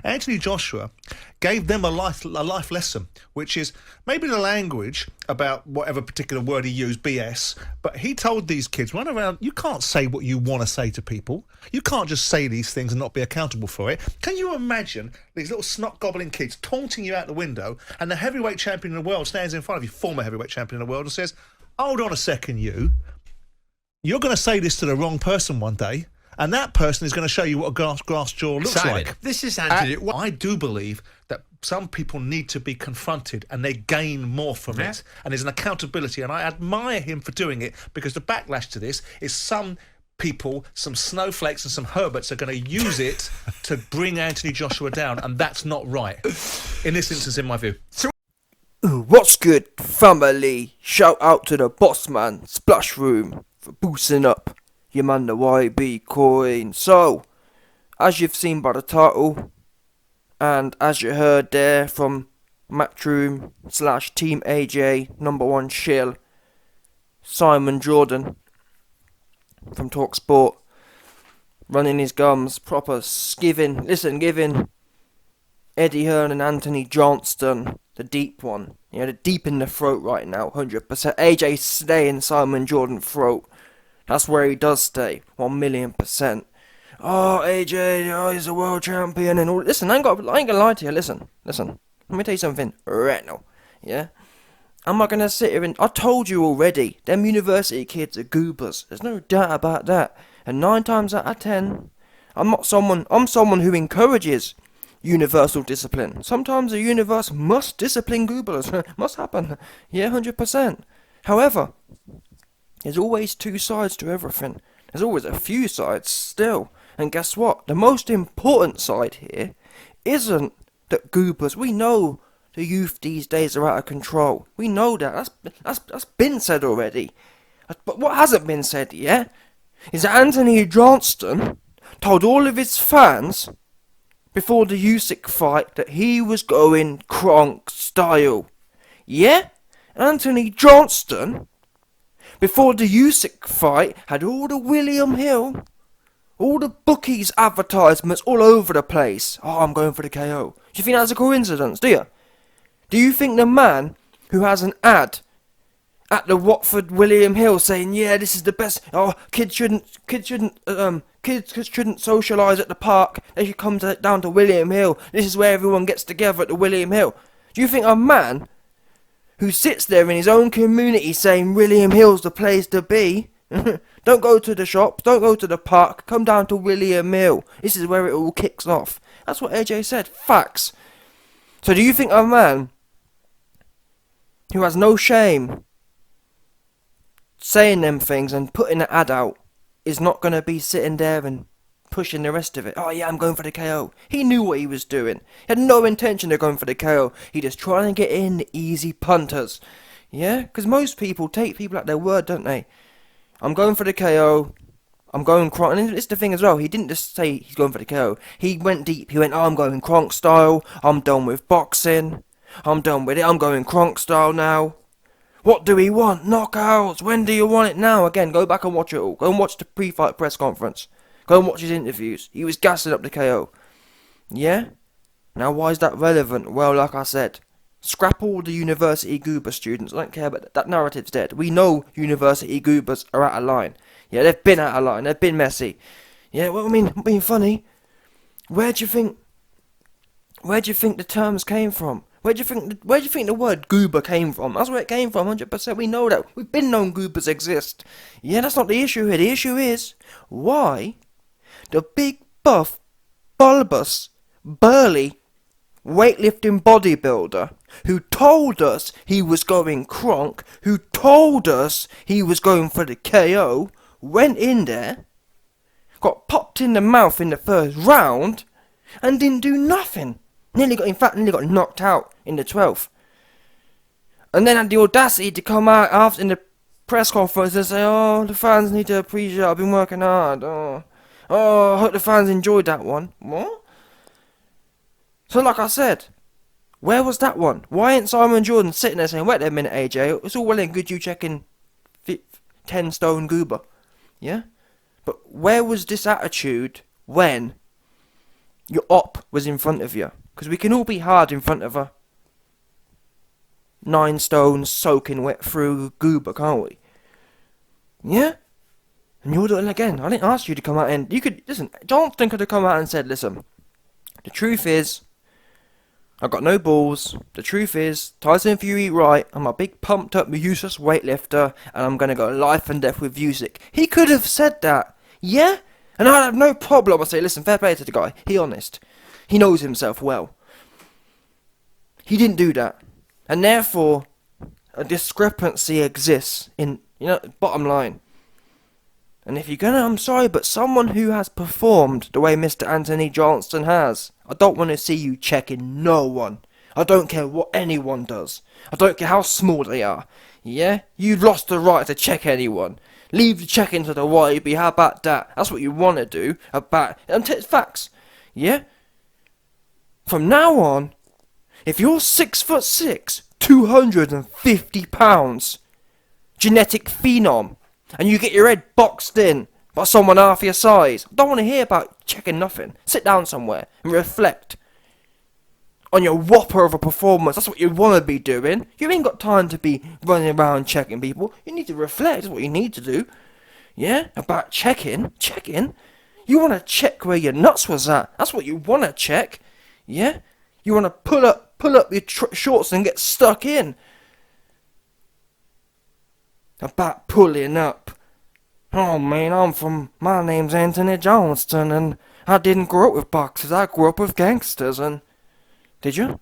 Anthony Joshua gave them a life lesson, which is maybe the language about whatever particular word he used, BS, but he told these kids, run around, you can't say what you want to say to people. You can't just say these things and not be accountable for it. Can you imagine these little snot-gobbling kids taunting you out the window, and the heavyweight champion in the world stands in front of you, former heavyweight champion in the world, and says, hold on a second, you're going to say this to the wrong person one day, and that person is going to show you what a glass jaw looks like. This is Anthony. I do believe that some people need to be confronted and they gain more from it. And there's an accountability, and I admire him for doing it, because the backlash to this is some people, some snowflakes and some Herberts are going to use it to bring Anthony Joshua down, and that's not right. In this instance, in my view. What's good, family? Shout out to the boss man, Splash Room, for boosting up your man the YB coin. So, as you've seen by the title, and as you heard there from Matchroom / Team AJ #1 SHILL, Simon Jordan from TalkSport, running his gums, proper giving Eddie Hearn and Anthony Johnston the deep one. You know, the deep in the throat right now, 100%. AJ stay in Simon Jordan's throat. That's where he does stay, 1,000,000%. Oh, AJ, he's a world champion and all. Listen, I ain't gonna lie to you. Listen. Let me tell you something right now. Yeah? I'm not gonna sit here and... I told you already, them university kids are goobers. There's no doubt about that. And 9 times out of 10, I'm someone who encourages universal discipline. Sometimes the universe must discipline goobers. Must happen. Yeah, 100%. However, there's always 2 sides to everything. There's always a few sides still. And guess what? The most important side here isn't that goobers... We know the youth these days are out of control. We know that. That's been said already. But what hasn't been said yet is that Anthony Johnston told all of his fans before the Usyk fight that he was going Kronk style. Yeah? Anthony Johnston, before the Usyk fight, had all the William Hill, all the bookies' advertisements all over the place. Oh, I'm going for the KO. Do you think that's a coincidence, do you? Do you think the man who has an ad at the Watford William Hill saying, yeah, this is the best, oh, kids shouldn't socialise at the park, they should come down to William Hill, this is where everyone gets together at the William Hill. Do you think a man who sits there in his own community saying William Hill's the place to be, don't go to the shops, don't go to the park, come down to William Hill, this is where it all kicks off? That's what AJ said, facts. So do you think a man who has no shame saying them things and putting an ad out is not going to be sitting there and pushing the rest of it? Oh yeah, I'm going for the KO. He knew what he was doing. He had no intention of going for the KO. He just trying to get in the easy punters. Yeah? Because most people take people at their word, don't they? I'm going for the KO. I'm going Kronk. And it's the thing as well. He didn't just say he's going for the KO. He went deep. He went, oh, I'm going Kronk style. I'm done with boxing. I'm done with it. I'm going Kronk style now. What do we want? Knockouts. When do you want it now? Again, go back and watch it all. Go and watch the pre-fight press conference. Go and watch his interviews. He was gassing up the KO. Yeah? Now, why is that relevant? Well, like I said, scrap all the university goober students. I don't care, but that narrative's dead. We know university goobers are out of line. Yeah, they've been out of line. They've been messy. Yeah, well, I mean, being funny. Where do you think the terms came from? Where do you think the word goober came from? That's where it came from, 100%. We know that. We've been known goobers exist. Yeah, that's not the issue here. The issue is why the big, buff, bulbous, burly, weightlifting bodybuilder who told us he was going Kronk, who told us he was going for the KO, went in there, got popped in the mouth in the first round, and didn't do nothing. Nearly got knocked out in the 12th. And then had the audacity to come out after in the press conference and say, oh, the fans need to appreciate I've been working hard. Oh, I hope the fans enjoyed that one. What? So like I said, where was that one? Why ain't Simon Jordan sitting there saying, wait a minute, AJ, it's all well and good you checking 10 stone goober. Yeah? But where was this attitude when your op was in front of you. Because we can all be hard in front of a 9 stones soaking wet through goober, can't we? Yeah? And you're doing it again. I didn't ask you to come out and... You could... Listen, Johnston could have come out and said, listen, the truth is, I've got no balls. The truth is, Tyson Fury right, I'm a big pumped up useless weightlifter, and I'm gonna go life and death with Usyk. He could have said that. Yeah? And I'd have no problem. I'd say, listen, fair play to the guy. He honest. He knows himself well. He didn't do that. And therefore, a discrepancy exists in, bottom line. And if you're gonna, I'm sorry, but someone who has performed the way Mr. Anthony Johnston has, I don't want to see you checking no one. I don't care what anyone does. I don't care how small they are. Yeah? You've lost the right to check anyone. Leave the checking to the YB, how about that? That's what you want to do. And it's facts. Yeah? From now on, if you're 6'6", 250 pounds, genetic phenom, and you get your head boxed in by someone half your size, I don't want to hear about checking nothing. Sit down somewhere and reflect on your whopper of a performance. That's what you want to be doing. You ain't got time to be running around checking people. You need to reflect. That's what you need to do. Yeah? About checking. You want to check where your nuts was at. That's what you want to check. Yeah? You want to pull up your shorts and get stuck in. About pulling up. Oh man, my name's Anthony Johnston, and I didn't grow up with boxers, I grew up with gangsters, and... Did you?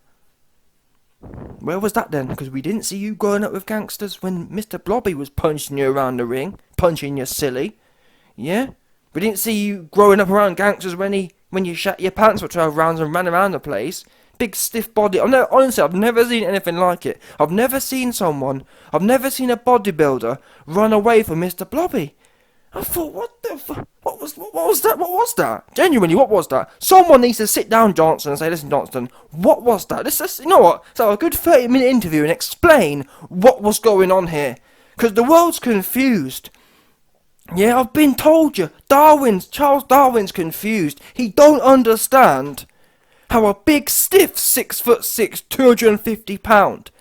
Where was that then? Because we didn't see you growing up with gangsters when Mr. Blobby was punching you around the ring, punching you silly. Yeah? We didn't see you growing up around gangsters when you shat your pants for 12 rounds and ran around the place. Big stiff body. Honestly, I've never seen anything like it. I've never seen a bodybuilder run away from Mr. Blobby. I thought, what the fuck? What was that? Genuinely, what was that? Someone needs to sit down, Johnson, and say, listen, Johnston, what was that? You know what? So a good 30-minute interview and explain what was going on here. Because the world's confused. Yeah, I've been told you. Charles Darwin's confused. He don't understand how a big, stiff, 6'6", 250 pound,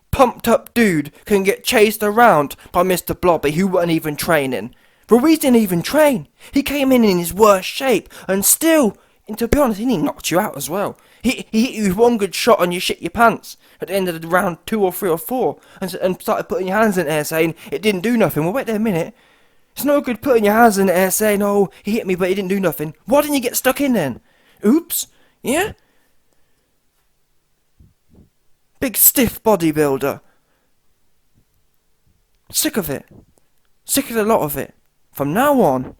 pumped up dude can get chased around by Mr. Blobby, who wasn't even training. Ruiz didn't even train. He came in his worst shape, and still, and to be honest, he knocked you out as well. He hit you with one good shot and you shit your pants at the end of the round 2 or 3 or 4, and started putting your hands in the air saying it didn't do nothing. Well, wait there a minute. It's no good putting your hands in the air saying, oh, he hit me but he didn't do nothing. Why didn't you get stuck in then? Oops. Yeah? Big stiff bodybuilder. Sick of it. Sick of a lot of it. From now on,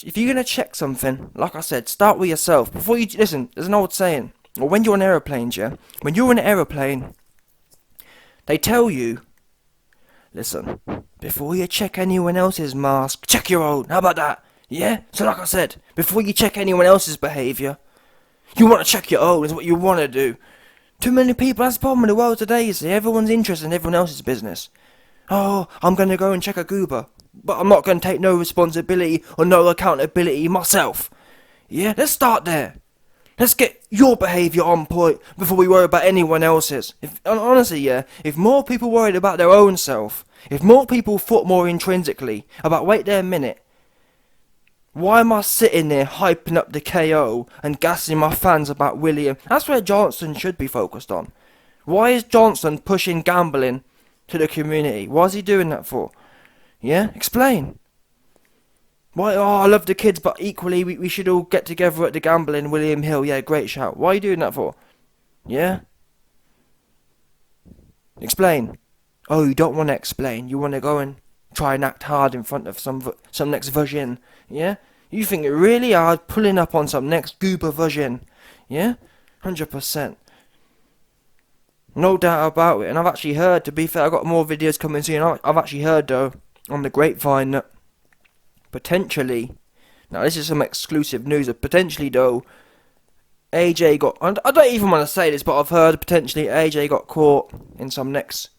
if you're going to check something, like I said, start with yourself. Before you... Listen, there's an old saying. Or when you're on aeroplanes, yeah? When you're in an aeroplane, they tell you, listen, before you check anyone else's mask, check your own. How about that? Yeah? So like I said, before you check anyone else's behaviour, you want to check your own, is what you want to do. Too many people, that's the problem in the world today, you see. Everyone's interested in everyone else's business. Oh, I'm going to go and check a goober, but I'm not going to take no responsibility or no accountability myself. Yeah, let's start there. Let's get your behaviour on point before we worry about anyone else's. Honestly, yeah, if more people worried about their own self, if more people thought more intrinsically about, wait there a minute, why am I sitting there hyping up the KO and gassing my fans about William? That's where Johnson should be focused on. Why is Johnson pushing gambling to the community? Why is he doing that for? Yeah? Explain. Why? Oh, I love the kids, but equally we should all get together at the gambling, William Hill. Yeah, great shout. Why are you doing that for? Yeah? Explain. Oh, you don't want to explain. You want to go and try and act hard in front of some next version. Yeah? You think it really hard pulling up on some next goober version. Yeah? 100%. No doubt about it. And I've actually heard, to be fair, I've got more videos coming soon. I've actually heard, though, on the grapevine that potentially, now this is some exclusive news, that potentially, though, AJ got, I don't even want to say this, but I've heard potentially AJ got caught in some next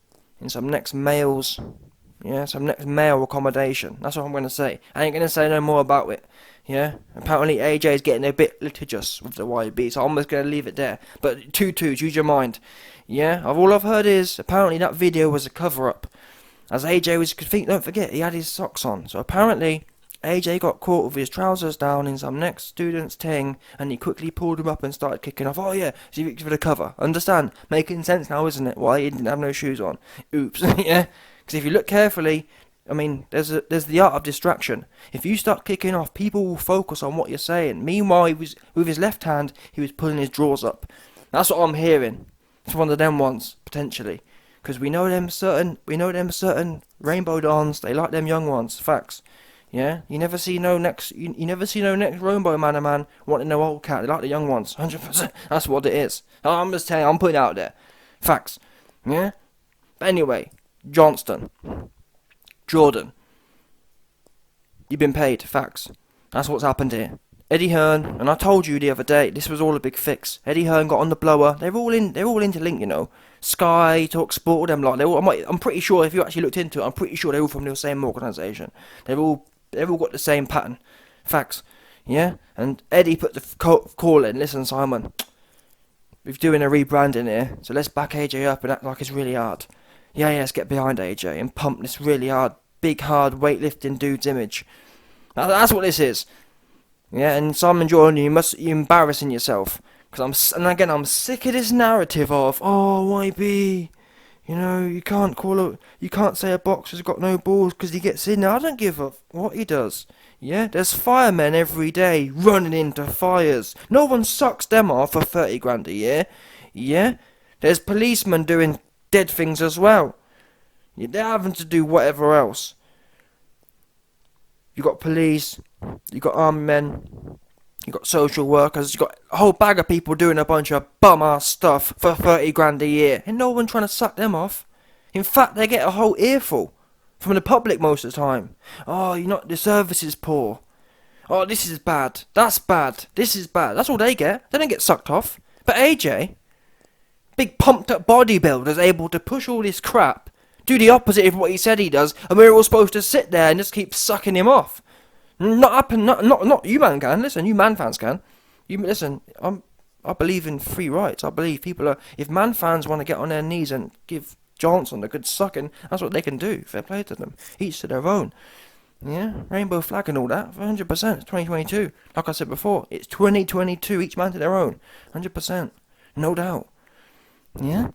males Yeah, some next male accommodation. That's what I'm gonna say. I ain't gonna say no more about it. Yeah, apparently AJ's getting a bit litigious with the YB, so I'm just gonna leave it there. But Tutu, use your mind. Yeah, all I've heard is apparently that video was a cover-up. As AJ was, don't forget, he had his socks on. So apparently AJ got caught with his trousers down in some next student's ting, and he quickly pulled him up and started kicking off. Oh yeah, so he for the cover. Understand? Making sense now, isn't it? Why he didn't have no shoes on. Oops. Yeah. Because if you look carefully, I mean, there's the art of distraction. If you start kicking off, people will focus on what you're saying. Meanwhile, he was with his left hand, he was pulling his drawers up. That's what I'm hearing. It's one of them ones potentially, because we know them certain rainbow dons. They like them young ones. Facts. Yeah, you never see no next rainbow man wanting no old cat. They like the young ones. 100%. That's what it is. I'm just telling you, I'm putting it out there. Facts. Yeah. But anyway, Johnston. Jordan. You've been paid. Facts. That's what's happened here. Eddie Hearn, and I told you the other day, this was all a big fix. Eddie Hearn got on the blower. They're all interlinked, you know. Sky, TalkSport, all them lot. I'm pretty sure if you actually looked into it, I'm pretty sure they're all from the same organisation. They've all got the same pattern. Facts. Yeah? And Eddie put the call in. Listen, Simon, we're doing a rebranding here, so let's back AJ up and act like it's really hard. Yeah, let's get behind AJ and pump this really hard, big, hard, weightlifting dude's image. That's what this is. Yeah, and Simon Jordan, you're embarrassing yourself. Because I'm sick of this narrative of, oh, YB, you know, you can't say a boxer's got no balls because he gets in there. I don't give a what he does. Yeah, there's firemen every day running into fires. No one sucks them off for 30 grand a year. Yeah, there's policemen doing dead things as well. Yeah, they're having to do whatever else. You got police, you got army men, you got social workers, you got a whole bag of people doing a bunch of bum-ass stuff for 30 grand a year, and no one trying to suck them off. In fact, they get a whole earful from the public most of the time. Oh, the service is poor. Oh, this is bad. That's bad. This is bad. That's all they get. They don't get sucked off. But AJ, big pumped-up bodybuilder, able to push all this crap, do the opposite of what he said he does, and we're all supposed to sit there and just keep sucking him off. Not you man can. Listen, you man fans can. You listen. I believe in free rights. I believe if man fans want to get on their knees and give Johnson a good sucking, that's what they can do. Fair play to them. Each to their own. Yeah, rainbow flag and all that. 100%. It's 2022. Like I said before, it's 2022. Each man to their own. 100%. No doubt. Yeah.